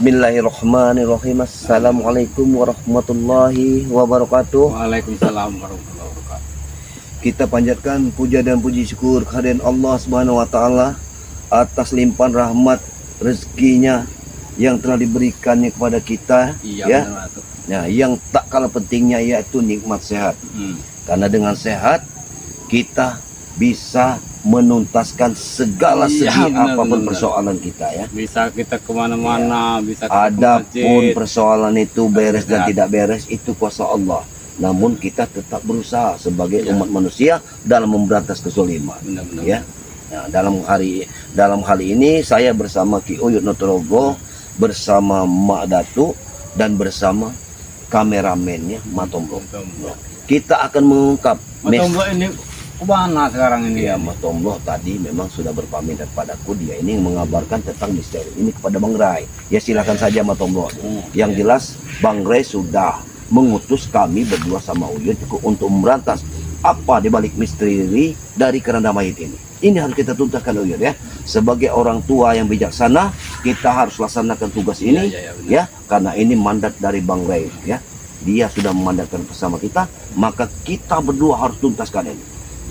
Bismillahirrahmanirrahim. Assalamualaikum warahmatullahi wabarakatuh. Waalaikumsalam warahmatullahi wabarakatuh. Kita panjatkan puja dan puji syukur kehadiran Allah Subhanahu wa taala atas limpahan rahmat rezekinya yang telah diberikannya kepada kita, Iya, ya. benar, Tuh. Nah, yang tak kalah pentingnya yaitu nikmat sehat. Karena dengan sehat kita bisa menuntaskan segala Iya, segi benar, apapun benar. persoalan kita, ya. Bisa kita kemana-mana, bisa kita ke Adapun masjid. persoalan itu beres dan Sehat. tidak beres itu kuasa Allah. Namun kita tetap berusaha sebagai Ya. umat manusia dalam memberantas kezaliman. Benar-benar. Ya. Nah, dalam hal ini saya bersama Ki Uyut Nutrogo, bersama Mak Datu dan bersama kameramennya Matomblo. Matomblo. Kita akan mengungkap Matomblo ini kemana sekarang ini? Ya, Matomblo tadi memang sudah berpamitan padaku, dia ini mengabarkan tentang misteri ini kepada Bang Rai. Ya silakan saja Matomblo. Yang ya. jelas Bang Rai sudah mengutus kami berdua sama Uyut untuk memberantas apa di balik misteri dari keranda mayit ini. Ini harus kita tuntaskan Uyut, ya. Sebagai orang tua yang bijaksana, kita harus laksanakan tugas ini, benar. ya, karena ini mandat dari Bang Rai, ya. Dia sudah memandatkan bersama kita, maka kita berdua harus tuntaskan ini.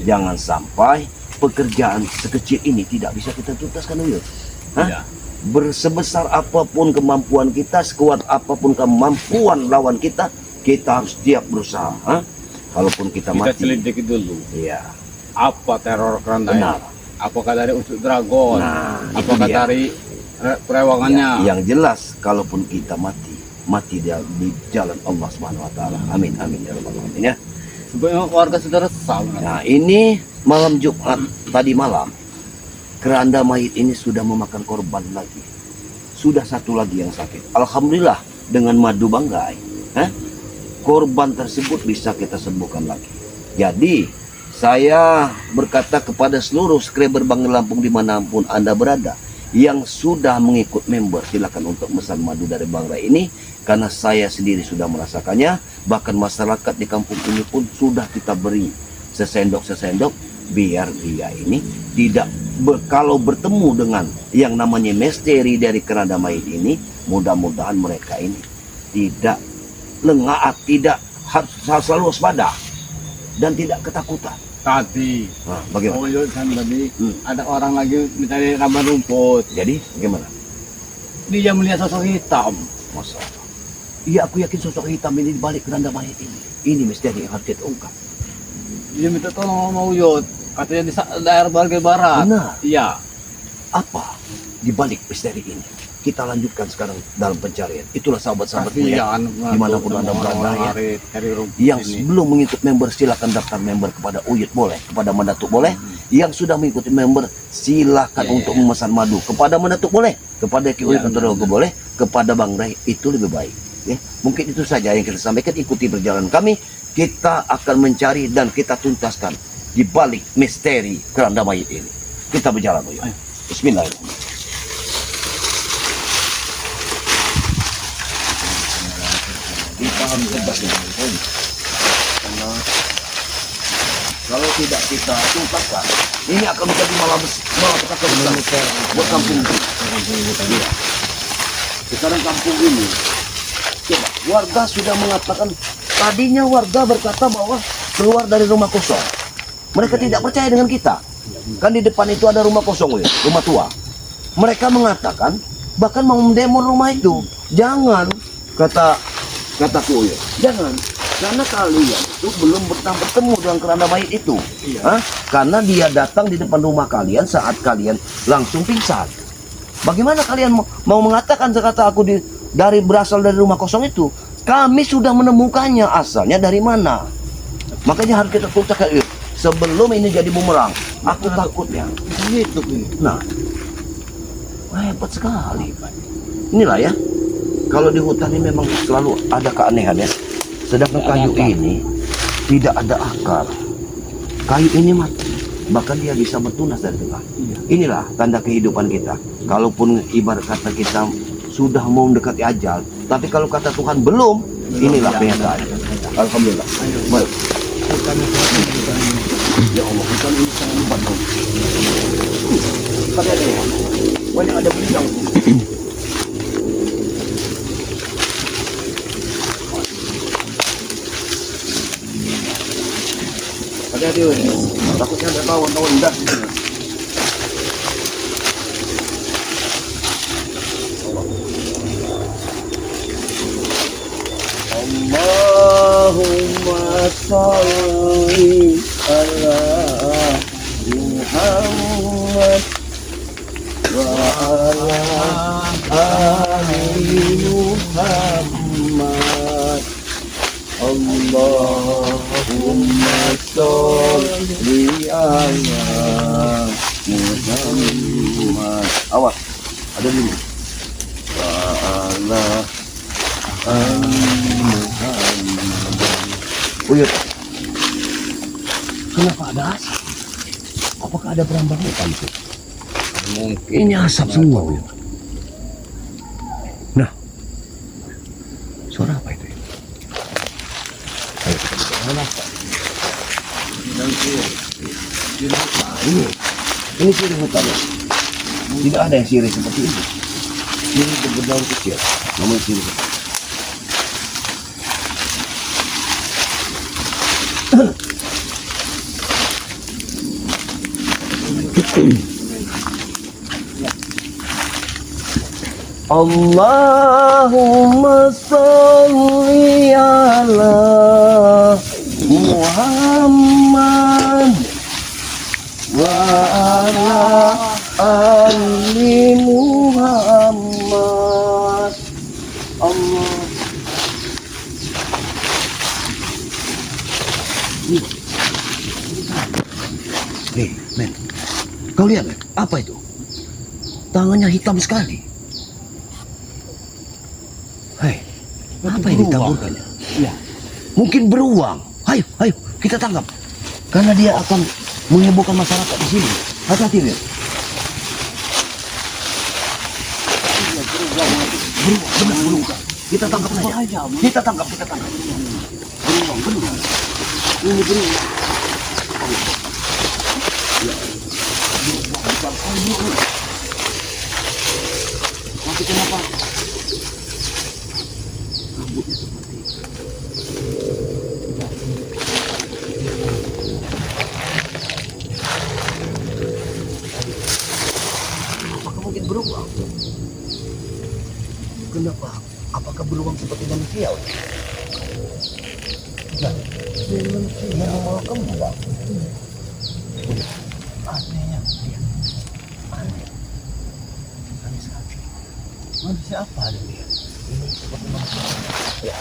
Jangan sampai pekerjaan sekecil ini tidak bisa kita tuntaskan, Uyut. Iya. Bersebesar apapun kemampuan kita, sekuat apapun kemampuan lawan kita, kita harus siap berusaha. Kalaupun kita Kita mati, selidiki dulu. iya, Apa teror keranda ini? benar. Apakah dari unsur dragon? Nah, itu Apakah dia. dari perewangannya? Ya, yang jelas, kalaupun kita mati dia di jalan Allah Subhanahu wa taala. Amin amin ya rabbal alamin, ya. Sebenarnya warga sudah resah. benar. Nah, ini malam Jumat tadi malam, keranda mayit ini sudah memakan korban lagi. Sudah satu lagi yang sakit. Alhamdulillah dengan madu Bang Rai, korban tersebut bisa kita sembuhkan lagi. Jadi saya berkata kepada seluruh subscriber Bang Lampung dimanapun Anda berada, yang sudah mengikut member silakan untuk mesan madu dari Bang Rai ini, karena saya sendiri sudah merasakannya. Bahkan masyarakat di kampung ini pun sudah kita beri sesendok-sesendok biar dia ini tidak kalau bertemu dengan yang namanya misteri dari keranda mayit ini, mudah-mudahan mereka ini tidak lengah, tidak harus selalu waspada dan tidak ketakutan. Tadi Nah, bagaimana? Uyut kan tadi ada orang lagi mencari rambut rumput. Jadi bagaimana? Dia melihat sosok hitam. Masa? Iya, aku yakin sosok hitam ini di balik keranda mayit ini. Ini misteri yang harus kita ungkap. Dia minta tolong sama Uyut. Katanya di daerah Barga Barat. Benar. Iya. Apa di balik misteri ini? Kita lanjutkan sekarang dalam pencarian. Itulah sahabat-sahabatku, ya, Kasihan dimanapun Anda berada, ya. cari rumput Yang ini. belum mengikut member silakan daftar member kepada Uyut boleh, kepada Mendatuk boleh. Yang sudah mengikuti member silakan untuk memesan madu kepada Mendatuk boleh, kepada Ki Uyut Nutrogo boleh, kepada Bang Rai itu lebih baik. Ya, mungkin itu saja yang kita sampaikan. Ikuti perjalanan kami. Kita akan mencari dan kita tuntaskan di balik misteri keranda mayit ini. Kita berjalan, Uyut. Bismillahirrahmanirrahim. Kita harus tegas dengan poin. Karena kalau tidak kita tuntaskan, ini akan menjadi malapetaka besar buat kampung ini. Iya. Sekarang kampung ini, coba warga sudah mengatakan, tadinya warga berkata bahwa keluar dari rumah kosong. Mereka tidak percaya dengan kita. Kan di depan itu ada rumah kosong, ya, rumah tua. Mereka mengatakan bahkan mau mendemo rumah itu. Jangan, kataku, ya, jangan, karena kalian itu belum pernah bertemu dengan keranda mayit itu. Karena dia datang di depan rumah kalian saat kalian langsung pingsan. Bagaimana kalian mau mengatakan sekata aku berasal dari rumah kosong itu? Kami sudah menemukannya, asalnya dari mana. Makanya harus kita tuntaskan sebelum ini jadi bumerang. Aku takutnya Gitu ini. nah, hebat sekali. Inilah, ya, kalau di hutan ini memang selalu ada keanehan, ya. Sedangkan kayu ini tidak ada akar. Kayu ini mati, bahkan dia bisa bertunas dari tengah. Inilah tanda kehidupan kita. Kalaupun ibarat kata kita sudah mau mendekati ajal, tapi kalau kata Tuhan belum, inilah kenyataan. Alhamdulillah. Baik. Ya Allah, hutan ini sangat lebat. Banyak ada bidang. Hati-hati, weh. Takutnya ada kawan-kawan dah. Allahumma sholli ala Muhammad wa ala ali Muhammad. Allahumma sholli ala Muhammad. Awas, ada dulu. Wa ala ali Muhammad. Uyut. Kenapa ada asap? Apakah ada perambang hutan itu? Mungkin. Ini asap semua, Uyut. Nah, suara apa itu? Ayo kita buka. Mana apa? Ini sirih hutan. Tidak ada yang sirih seperti ini. Sirih berdaun kecil. Namanya sirih hutan. Allahumma sholli ala Muhammad wa ala ali Muhammad. Allah. Men, kau lihat, men, apa itu? Tangannya hitam sekali. Hei, apa yang ditaburkan? Iya. Mungkin beruang. Ayo, ayo, kita tangkap. Karena dia akan menghebohkan masyarakat di sini. Hati-hati, lihat. Beruang, benar beruang. Kita tangkap saja. Kita tangkap. Beruang. Ini beruang. Nanti kenapa? Rambutnya seperti itu. Apakah mungkin beruang? Kenapa? Apakah beruang seperti manusia? Nah, manusia yang mau kembang. Anehnya, aneh sekali. Manusia apa ada dia? Ini seperti manusia. Ya.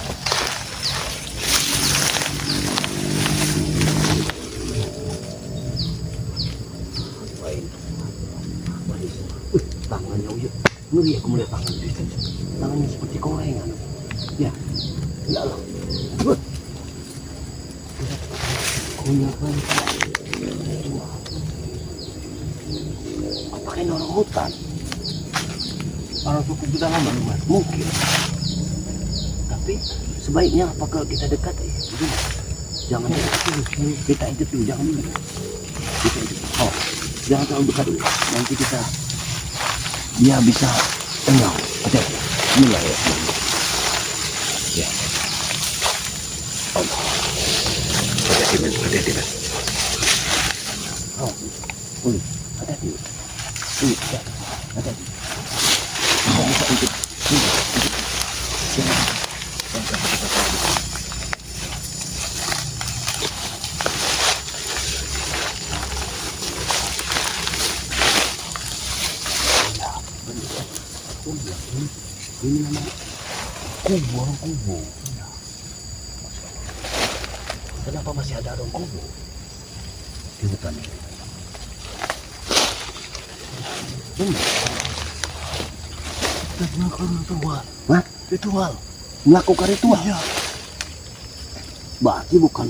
Tangannya Uyut. Ngeri aku melihat tangannya. Tangannya seperti korengan. Ya. Ya Allah. Kunyapan. Apakah ini orang hutan? Orang suku pedalaman, Mas. Mungkin. Tapi sebaiknya apakah kita dekat ya? Jangan dekat dulu. Kita itu dulu, jangan dulu. Kita itu. Oh, jangan terlalu dekat dulu. Nanti dia bisa tenang. Hati-hati. Inilah ya. Ya. Allah. Hati-hati, men. Oh, hati-hati. Hati-hati. Tidak bisa untuk. Ini nama orang kubu. Kenapa masih ada orang kubu di hutan ini? Melakukan ritual. Hah? Ritual. Melakukan ritual? Iya. Berarti bukan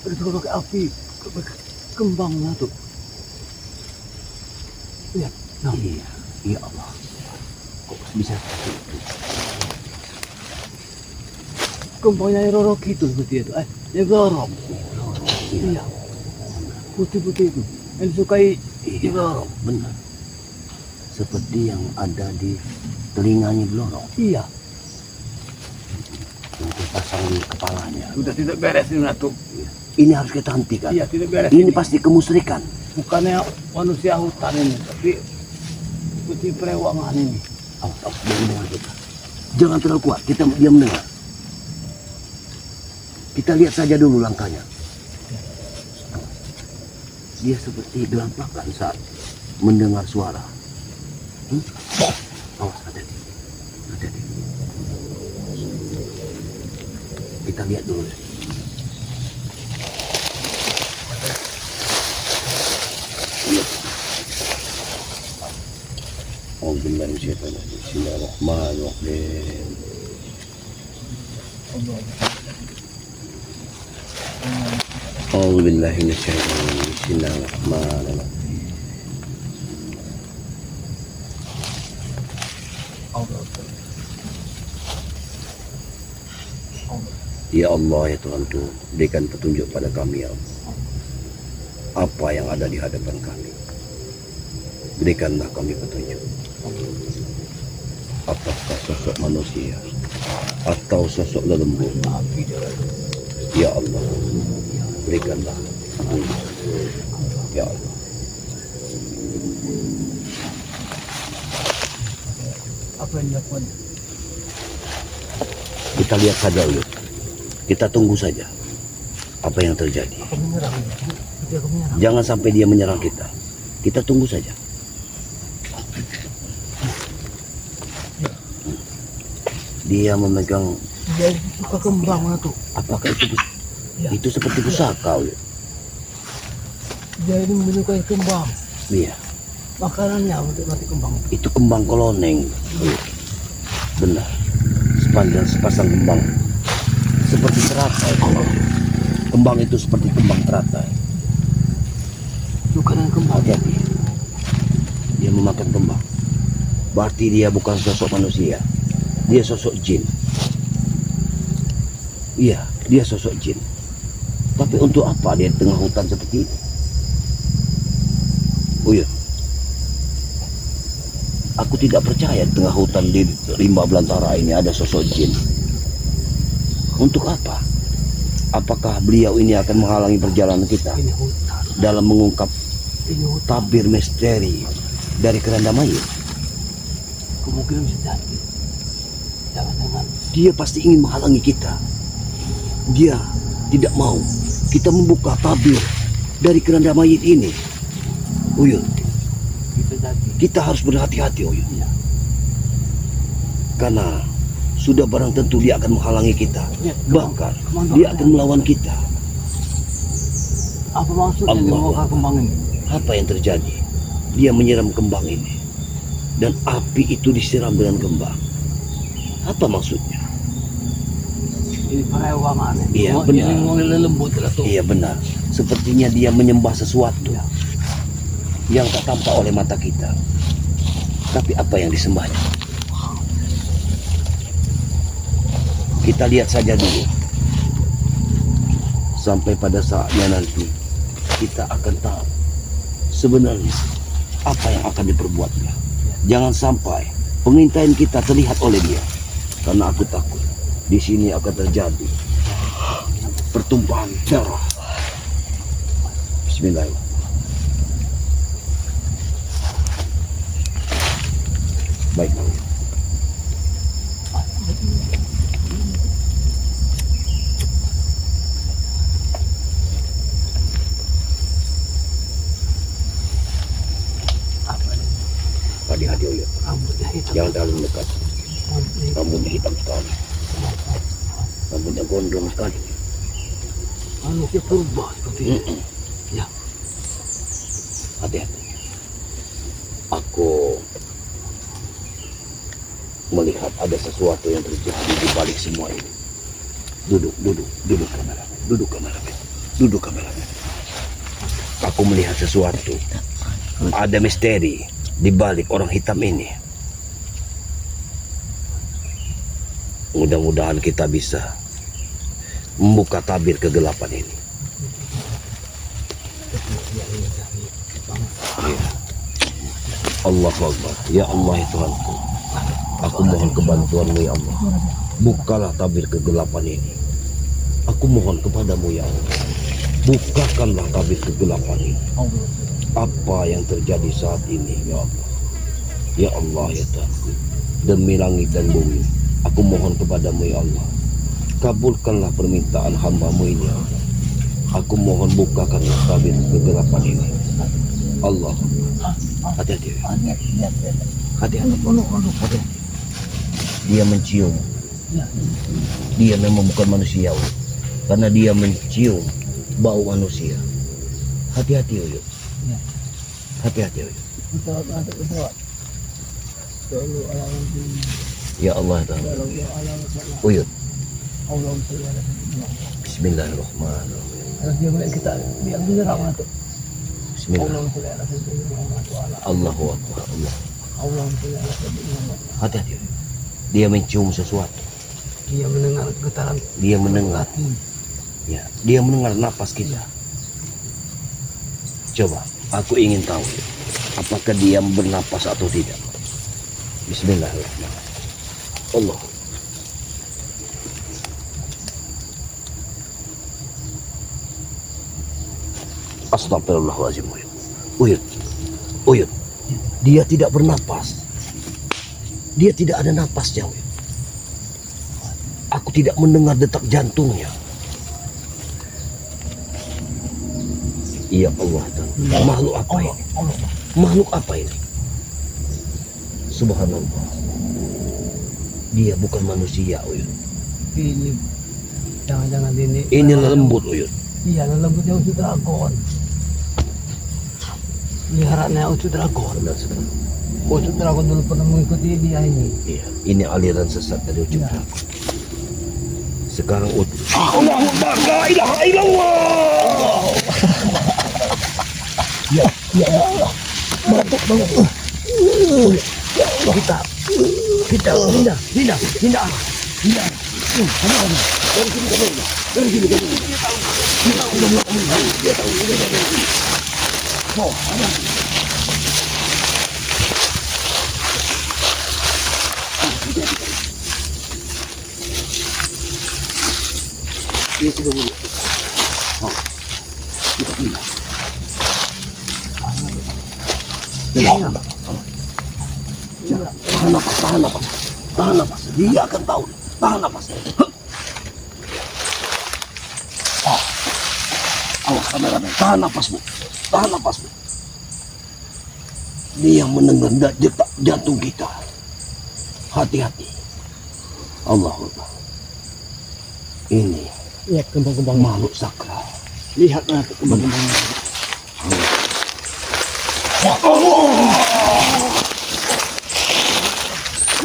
Ritual pakai api. Kembangnya tuh. Lihat. Nah. Iya, ya Allah. Kok bisa seperti itu? Kembangnya Roro gitu seperti itu. Ya Roro. Iya. Putih-putih itu. Yang disukai Iya, Roro. benar. Seperti yang ada di telinganya Blorong. Iya. Yang dipasang dari kepalanya. Sudah tidak beres ini Datuk. Ini harus kita hentikan. Iya, tidak beres. Ini pasti kemusyrikan. bukannya manusia hutan ini, tapi seperti perewangan ini. Awas, dia mendengar kita. Jangan terlalu kuat, kita dia mendengar. Kita lihat saja dulu langkahnya. Dia seperti gelampakan saat mendengar suara. Awas, hati-hati. Hati-hati. Kita lihat dulu. Bismillahirrahmanirrahim. أعوذ بالله من الشيطان الرجيم بسم الله الرحمن الرحيم Ya Allah ya Tuhanku, berikan petunjuk pada kami ya Allah. Apa yang ada di hadapan kami, berikanlah kami petunjuk. Apakah sosok manusia atau sosok lelembut? Ya Allah, berikanlah petunjuk. Ya Allah. Apa yang dilakukan? Kita lihat saja Uyut. Kita tunggu saja apa yang terjadi. Apa menyerang? Dia akan menyerang. Jangan sampai dia menyerang kita. Kita tunggu saja. Dia memegang. Dia suka kembang tuh. Apakah itu? Ya. Itu seperti pusaka. Uyut. Dia ini menyukai kembang. Iya. Makanannya untuk mati kembang. Itu kembang koloneng. Uyut. Benar. Sepasang kembang seperti teratai. Kembang itu seperti kembang teratai. Bukan kembang. Hati-hati. Dia memakan kembang. Berarti dia bukan sosok manusia. Dia sosok jin. Iya, dia sosok jin. Tapi untuk apa dia di tengah hutan seperti ini? Oh iya. Aku tidak percaya di tengah hutan di rimba belantara ini ada sosok jin. Untuk apa? Apakah beliau ini akan menghalangi perjalanan kita Ini hutan. dalam mengungkap Ini hutan. tabir misteri dari keranda mayit? Kemungkinan bisa jadi. Jangan-jangan Dia pasti ingin menghalangi kita. Dia tidak mau kita membuka tabir dari keranda mayit ini. Uyut, bisa jadi. kita harus berhati-hati Uyut. Iya. Karena sudah barang tentu dia akan menghalangi kita. Ya, Bahkan kemana- dia akan melawan kita. Apa maksudnya dia Allah. membakar kembang ini? Apa yang terjadi? Dia menyiram kembang ini. Dan api itu disiram dengan kembang. Apa maksudnya? Ini perewangan. Iya, Ini benar. Ini lembut lah tuh. Iya benar. Sepertinya dia menyembah sesuatu Iya. yang tak tampak oleh mata kita. Tapi apa yang disembahnya? Kita lihat saja dulu. Sampai pada saatnya nanti kita akan tahu sebenarnya apa yang akan diperbuatnya. Jangan sampai pengintaian kita terlihat oleh dia. Karena aku takut di sini akan terjadi pertumpahan darah. Bismillahirrahmanirrahim. Baik. Hati-hati Uyut. Rambutnya hitam. Jangan terlalu mendekat. Rambutnya hitam. Rambutnya hitam sekali. Rambutnya gondrong sekali. Manusia purba seperti ini. Mm-mm. Ya. Hati-hati. Aku melihat ada sesuatu yang terjadi di balik semua ini. Duduk kameramen. Duduk kameramen. Aku melihat sesuatu. Ada misteri di balik orang hitam ini. Mudah-mudahan kita bisa membuka tabir kegelapan ini. Ya. Allahu Akbar. Ya Allah ya Tuhanku. Aku mohon kebantuanmu ya Allah. Bukalah tabir kegelapan ini. Aku mohon kepadamu ya Allah, bukakanlah tabir kegelapan ini. Apa yang terjadi saat ini ya Allah. Ya Allah ya Tuhan, demi langit dan bumi, aku mohon kepadamu ya Allah, kabulkanlah permintaan hamba-Mu ini ya Allah. Aku mohon bukakanlah tabir kegelapan ini. Allah, hati-hati. Hati-hati. Dia mencium. Dia memang bukan manusia, karena dia mencium bau manusia. Hati-hati Uyut. Hati-hati Uyut. Ya Allah Ta'ala. Uyut. Bismillahirrahmanirrahim. Bismillah. Allahu Akbar. Allah. Hati-hati. Dia mencium sesuatu. Dia mendengar getaran. Dia mendengar. Ya, dia mendengar napas kita. Coba, aku ingin tahu apakah dia bernapas atau tidak. Bismillahirrahmanirrahim. Allah. Astagfirullahaladzim. Uyut. Uyut. Dia tidak bernapas. Dia tidak ada napasnya. Aku tidak mendengar detak jantungnya. Ya Allah. Makhluk apa ini? Makhluk apa ini? Subhanallah. Dia bukan manusia, Uyut. Ini jangan-jangan ini. Ini lembut, Uyut. Iya, lembutnya Ucu Dragon. Peliharaannya Ucu Dragon. Benar sekali. Ucu Dragon dulu pernah mengikuti dia ini. Iya, ini aliran sesat dari Ucu Dragon. Sekarang Ucu. Allahu Akbar, la ilaha illallah. Ya Allah. Bantu. Kita pindah. Dia sudah mulai. Kita pindah. Tahan napas. Dia akan tahu. Tahan napas. Awas kameramen. Tahan napas, Bu. Dia mendengar detak jantung kita. Hati-hati. Allahumma. Ini Lihat kembang-kembang. makhluk sakral. Lihatlah kembang-kembang.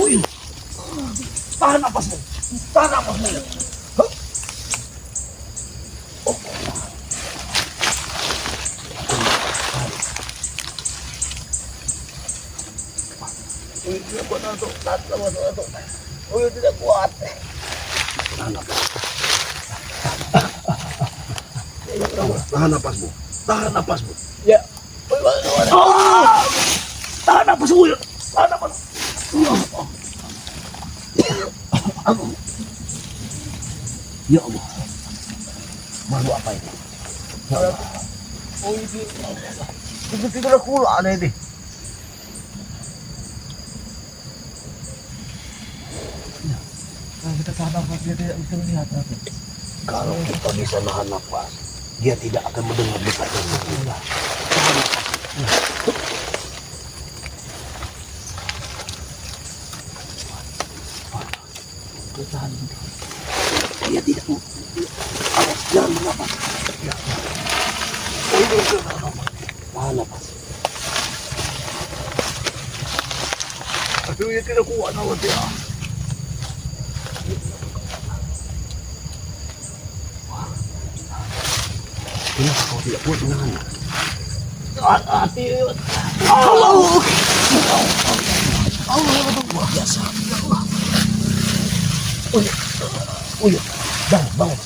Wih. Tahan napasmu. Tidak kuat. Tahan napasmu. Ya. Tahan napas, Uyut. Tahan napas. Ya Allah. Makhluk apa ini? Ya Allah. Itu tidak kuat ada ini. Kalau kita tahan nafas dia tidak bisa melihat apa. Kalau kita bisa nahan nafas, dia tidak akan mendengar detak jantung kita. Dia tidak mau. Awas, jangan bernafas. Tahan nafas. Aduh, dia tidak kuat nafas dia. Kenapa kau tidak kuat menahan? Hati. Allah luar biasa. Uyut, bangun.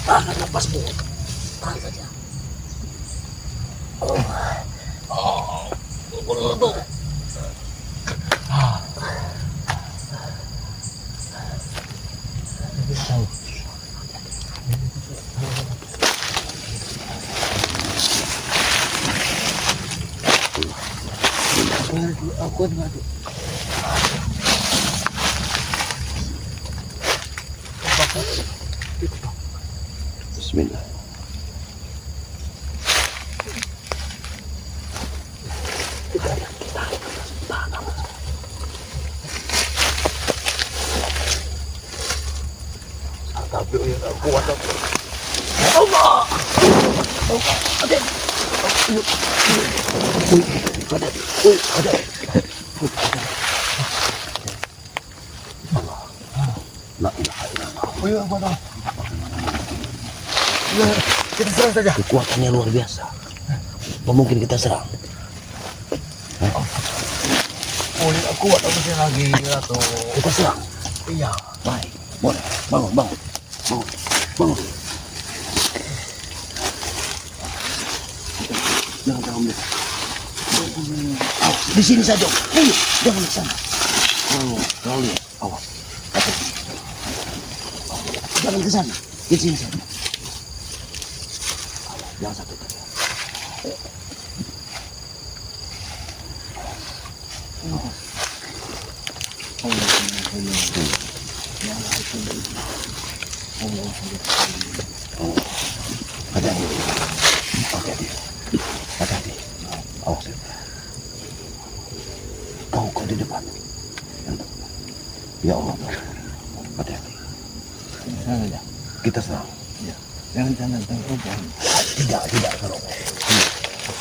Tahan napas. tuh. Aku mati. Bismillah. Tapi yang kuat aku. Allah. Ada. Ada. Allah. La ilaha illallah. Oh iya, apa dah? Ya, kita serang saja. Kekuatannya luar biasa. Apa mungkin kita serang? Oh, ini kuat aku sih lagi atau Kita serang. iya. Baik. Boleh. Bangun, bangun. Bangun. Bangun. Jangan terlalu dekat. Awas, di sini saja. Ayo, jangan ke sana. Kalau lihat, awas. Jangan ke sana. Di sini saja. Jangan satu kali. Hati-hati. Hati-hati. Hati-hati. Awas. Kau di depan. Ya Allah. Hati-hati. Sana aja. Kita serang. Jangan perempuan. Tidak keroboh.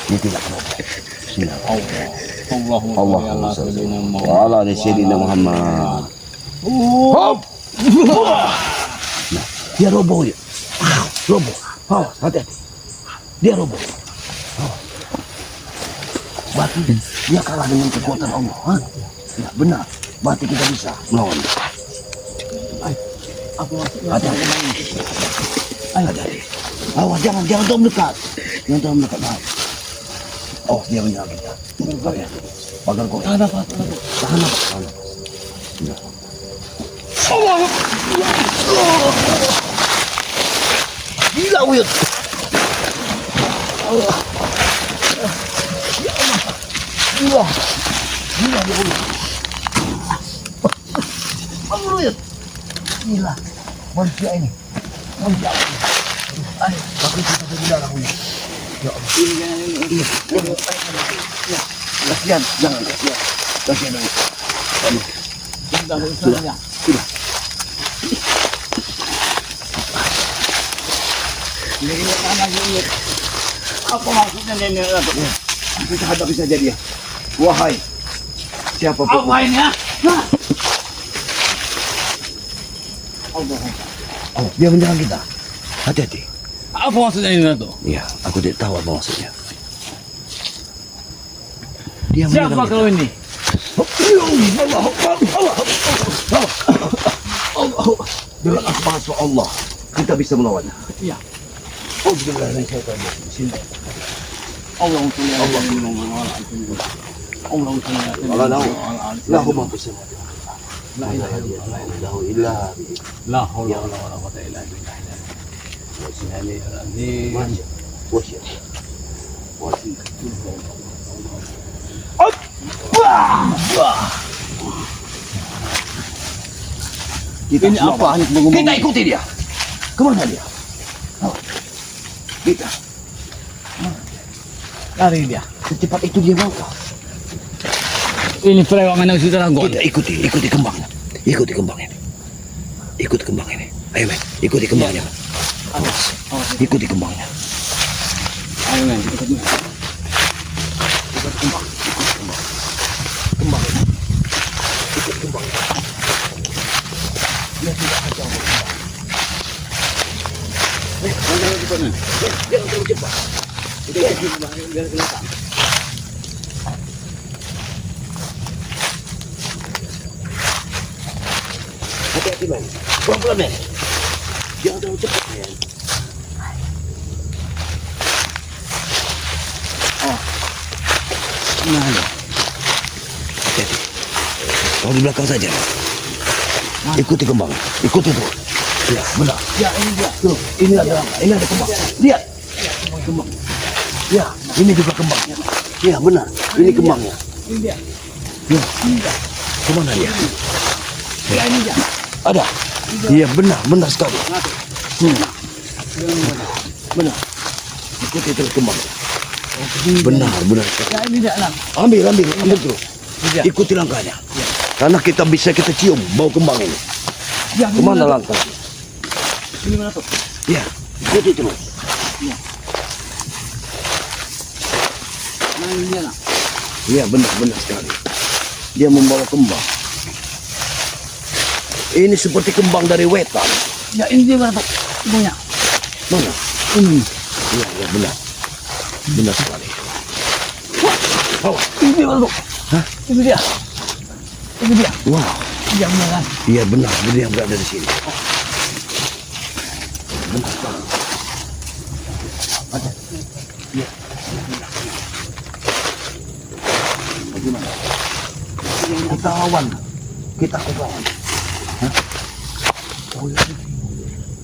Ini tidak keroboh. Bismillah. Allahumma sholli ala Muhammad. Wa ala ali sayyidina Muhammad. Hop. Nah, dia roboh ya. Roboh. Hati-hati. Dia roboh. Berarti dia kalah dengan kekuatan Allah. Ya, benar. Berarti kita bisa melawan. Apa maksudnya? Hati-hati. Awas, jangan terlalu dekat. Jangan terlalu dekat. Baik. Oh, dia menyerang kita. Oke. Pagar kau. Tahan apa? Tahan apa? Ya. Gila, Wiyut. Allah. Ya Allah. Gila. Gila dia, Wiyut. Bangun, Wiyut. Gila. Manusia ini. Manusia ini. Tapi kita berdarah, Wiyut. Ya Allah. Iya. Kasihan, jangan kasihan. Kasihan, Wiyut. Sudah. Apa maksudnya nenek itu? Kita hadapi saja dia. Wahai siapapun. Apa ini ya? Oh, dia menyerang kita. Hati-hati. Apa maksudnya ini itu? Iya, aku tidak tahu apa maksudnya. Dia Siapa menyerang kau ini? Dengan asma Allah kita bisa melawannya. Iya. Oh, bismillahirrahmanirrahim. Sini. Allahumma sholli ala Muhammad. Allahumma sholli ala Allah tahu. Muhammad. Lahumma bismillah. La ilaha illallah. Lahu illa La haula wala quwwata illa billah. Bismillahirrahmanirrahim. Wasyah. Ini apa? Kita ikuti dia. Kemana dia? Kita. Lari dia. Secepat itu dia mau. Ini perewangan yang sudah ragu. Kita ikuti kembangnya. Ikuti kembang ini. Ikuti kembang ini. Ayo men, ikuti kembangnya. Awas. Ikuti kembangnya. Ayo men, kita ikut. Ikuti kembang. Kembang ini. Ikuti kembang. Dia tidak ada kembang. Jangan cepat men. Jangan terlalu cepat. Udah ikut biar kelihatan. Hati-hati men. Pelan-pelan men. Jangan terlalu cepat men. Nah, Kau di belakang saja. Ikuti kembang. Ikuti tuh. Ya, benar. Ya, ini dia. Tuh, ini ada kembang. Lihat. Kembang. Ya, ini juga kembang. Ya, benar. Ini kembangnya. Ini dia. Ya, Ini dia. kemana dia? Ya, ini dia. Ada. Iya, benar sekali. Benar. Ikuti terus kembang. Benar sekali. Ya, ini dia, Alam. Ambil terus. Ini dia. Ikuti langkahnya. Karena kita cium bau kembang ini. Ya, ini Kemana mana, langkah? Tok? Ini mana tuh? Ya, ikuti terus. Nah, ini dia, Alam. Iya, benar sekali. Dia membawa kembang. Ini seperti kembang dari wetan. Ya, ini dia mana tuh? Ibunya. Mana? Ini. Iya, benar. Benar sekali. Bawa. Ini dia mana tuh? Hah? Ini dia. Ini dia. Wow. Iya, benar kan? Iya, benar yang berada di sini. Benar sekali. Ada. Iya. Bagaimana? Kita lawan. Kita lawan. Hah? Oh iya.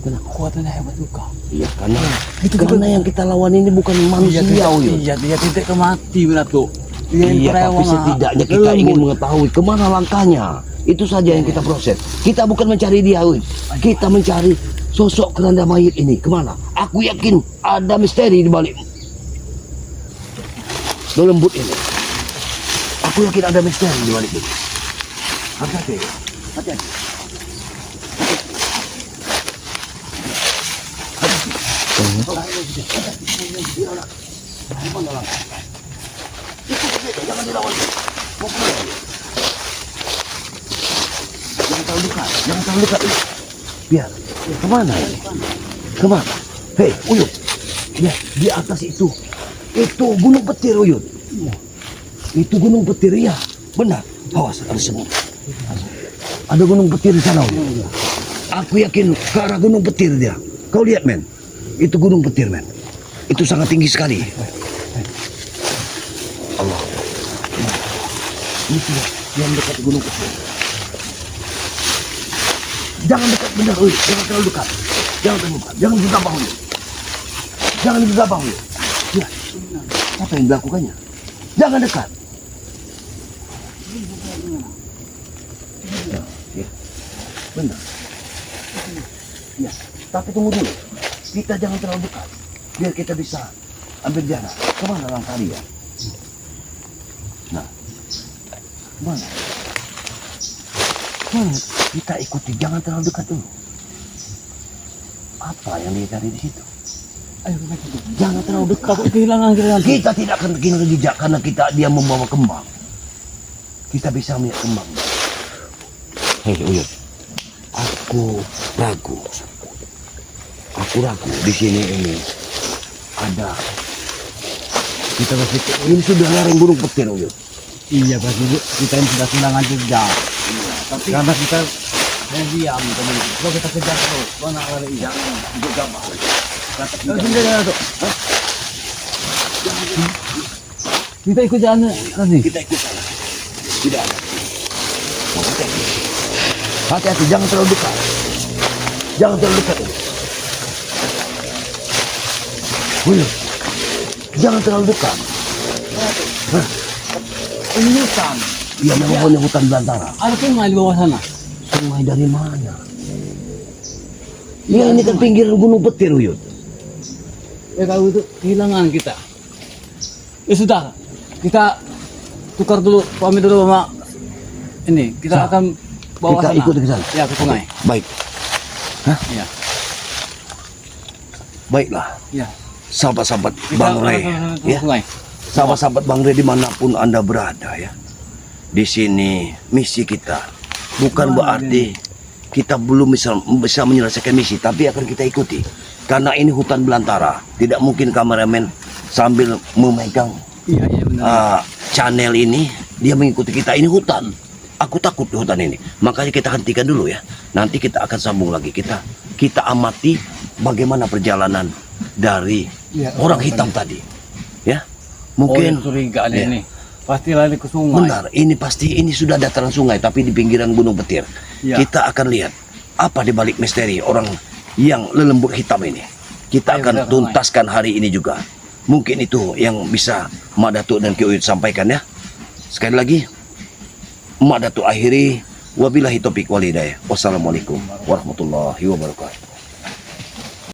Kenapa? Kuatannya hebat juga. Iya, karena yang kita lawan ini bukan manusia. Iya, dia tidak mati benar tuh. Iya, tapi setidaknya kita ingin mengetahui kemana langkahnya. Itu saja yang kita proses. Kita bukan mencari dia, Win. Kita mencari sosok keranda mayit ini. Kemana? Aku yakin ada misteri di balik lembut ini. Aku yakin ada misteri di balik ini. Hati-hati. Hati-hati. Jangan dilawan. Mau kemana? Jangan terlalu dekat. Biar. Kemana ini? Kemana? Hei, Uyut. Ya, di atas itu. Itu gunung petir, Uyut. Itu gunung petir, ya. Benar. Awas, ada semut. Ada gunung petir di sana, Uyut. Aku yakin ke arah gunung petir dia. Kau lihat, men. Itu gunung petir, men. Itu sangat tinggi sekali. Allah. Itu yang dekat gunung petir. Jangan dekat benar, Uyut. Jangan terlalu dekat. Jangan terlalu dekat. Jangan gegabah, Uyut. Jangan gegabah, Uyut. Ya. Apa yang dilakukannya? Jangan dekat. Ya. Benar. Ya. Tapi tunggu dulu. Kita jangan terlalu dekat. Biar kita bisa ambil jarak. Kemana langkah dia? Nah. Mana? Kita ikuti, jangan terlalu dekat dulu. Apa yang dia cari di situ? Ayo, Jangan terlalu dekat. kehilangan. Kita tidak akan kehilangan jejak karena dia membawa kembang. Kita bisa melihat kembang. Hei, Uyut. Aku ragu. Di sini ini ada. Kita masih ini sudah lereng gunung petir, Uyut. Iya, pasti kita ini sudah kehilangan jejak. Tapi Karena kita diam, teman. Kalau kita kejar terus, mana lari? jangan gegabah. Kita ikut jalan nanti. Kita ikut sana. Tidak ada. Hati-hati, jangan terlalu dekat. Jangan terlalu dekat. Uyut. Jangan terlalu dekat. Ini hutan. Iya, memang punya hutan belantara. Ada sungai di bawah sana. Sungai dari mana? Ya, ini kan pinggir gunung petir, Uyut. Ya kalau itu kehilangan kita. Ya sudah, kita tukar dulu, pamit dulu sama ini. Kita Sah. akan bawa Kita sana. ikut ke sana. Ya, ke sungai. Baik. Iya. Baiklah. Iya. Sahabat-sahabat Kita Bang Rey, ke ya. sungai. Sahabat-sahabat Bang Rey dimanapun Anda berada, ya. Di sini misi kita bukan berarti kita belum bisa menyelesaikan misi, tapi akan kita ikuti. Karena ini hutan belantara, tidak mungkin kameramen sambil memegang Iya, benar. channel ini dia mengikuti kita. Ini hutan. Aku takut di hutan ini. Makanya kita hentikan dulu, ya. Nanti kita akan sambung lagi. Kita amati bagaimana perjalanan dari Iya, orang hitam tadi. Ya. Mungkin curiga ya. ini. Pasti lari ke sungai. Benar, ini pasti ini sudah dataran sungai tapi di pinggiran Gunung Petir. Ya. Kita akan lihat apa di balik misteri orang yang lelembut hitam ini. Kita Ayo, akan benar, tuntaskan hari ini juga. Mungkin itu yang bisa Mak Datuk dan Ki Uyut sampaikan ya. Sekali lagi, Mak Datuk akhiri. Wabillahi taufiq wal hidayah. Wassalamualaikum warahmatullahi wabarakatuh.